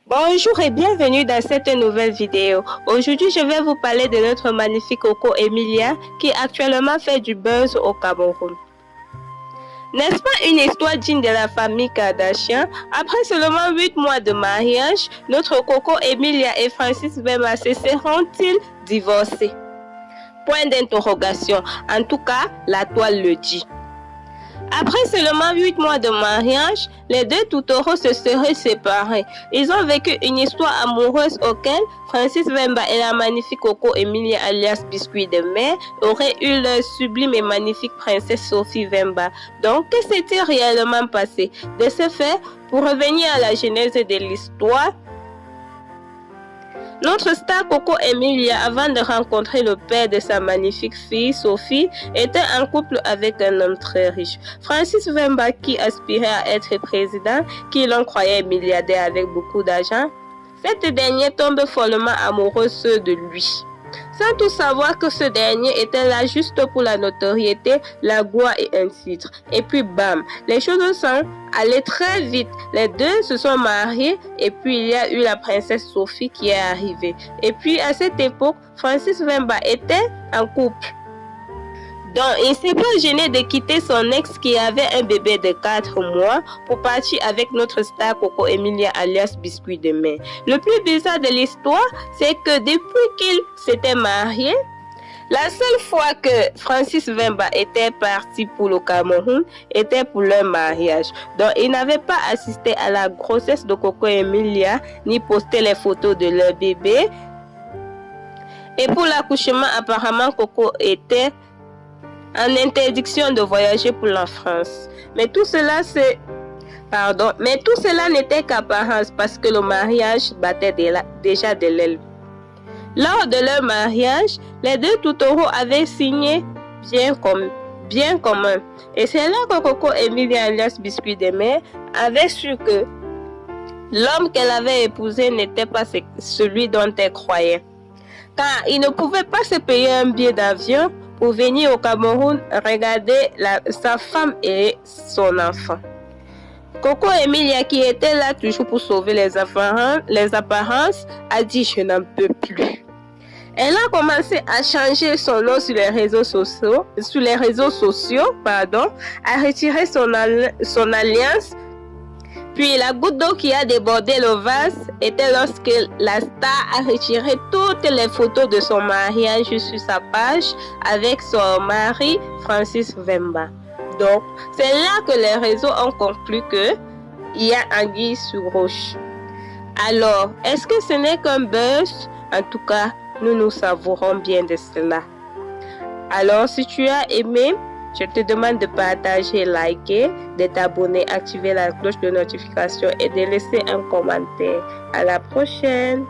Bonjour et bienvenue dans cette nouvelle vidéo. Aujourd'hui, je vais vous parler de notre magnifique Coco Emilia qui actuellement fait du buzz au Cameroun. N'est-ce pas une histoire digne de la famille Kardashian? Après seulement 8 mois de mariage, notre Coco Emilia et Francis Wemba se seront-ils divorcés? Point d'interrogation. En tout cas, la toile le dit. Après seulement 8 mois de mariage, les deux toutouros se seraient séparés. Ils ont vécu une histoire amoureuse auquel Francis Wemba et la magnifique Coco Emilia alias Biscuit de mer auraient eu leur sublime et magnifique princesse Sophie Wemba. Donc, que s'est-il réellement passé? De ce fait, pour revenir à la genèse de l'histoire, notre star Coco Emilia, avant de rencontrer le père de sa magnifique fille Sophie, était en couple avec un homme très riche, Francis Wemba, qui aspirait à être président, qui l'on croyait milliardaire avec beaucoup d'argent. Cette dernière tombe follement amoureuse de lui, sans tout savoir que ce dernier était là juste pour la notoriété, la gloire et un titre. Et puis bam, les choses sont allées très vite. Les deux se sont mariés et puis il y a eu la princesse Sophie qui est arrivée. Et puis à cette époque, Francis Wemba était en couple. Donc, il ne s'est pas gêné de quitter son ex qui avait un bébé de 4 mois pour partir avec notre star Coco Emilia alias Biscuit de mer. Le plus bizarre de l'histoire, c'est que depuis qu'ils s'étaient mariés, la seule fois que Francis Wemba était parti pour le Cameroun était pour leur mariage. Donc, il n'avait pas assisté à la grossesse de Coco Emilia ni posté les photos de leur bébé. Et pour l'accouchement, apparemment, Coco était en interdiction de voyager pour la France. Mais tout cela n'était qu'apparence parce que le mariage battait déjà de l'aile. Lors de leur mariage, les deux toutouros avaient signé bien commun. Et c'est là que Coco Emilia alias Biscuit de mer avait su que l'homme qu'elle avait épousé n'était pas celui dont elle croyait. Car il ne pouvait pas se payer un billet d'avion pour venir au Cameroun regarder sa femme et son enfant. Coco Emilia, qui était là toujours pour sauver les apparences, a dit « je n'en peux plus ». Elle a commencé à changer son nom sur les réseaux sociaux, à retirer son alliance. Puis la goutte d'eau qui a débordé le vase était lorsque la star a retiré toutes les photos de son mariage sur sa page avec son mari Francis Wemba. Donc, c'est là que les réseaux ont conclu qu'il y a anguille sous roche. Alors, est-ce que ce n'est qu'un buzz? En tout cas, nous savourons bien de cela. Alors, si tu as aimé, je te demande de partager, liker, de t'abonner, activer la cloche de notification et de laisser un commentaire. À la prochaine!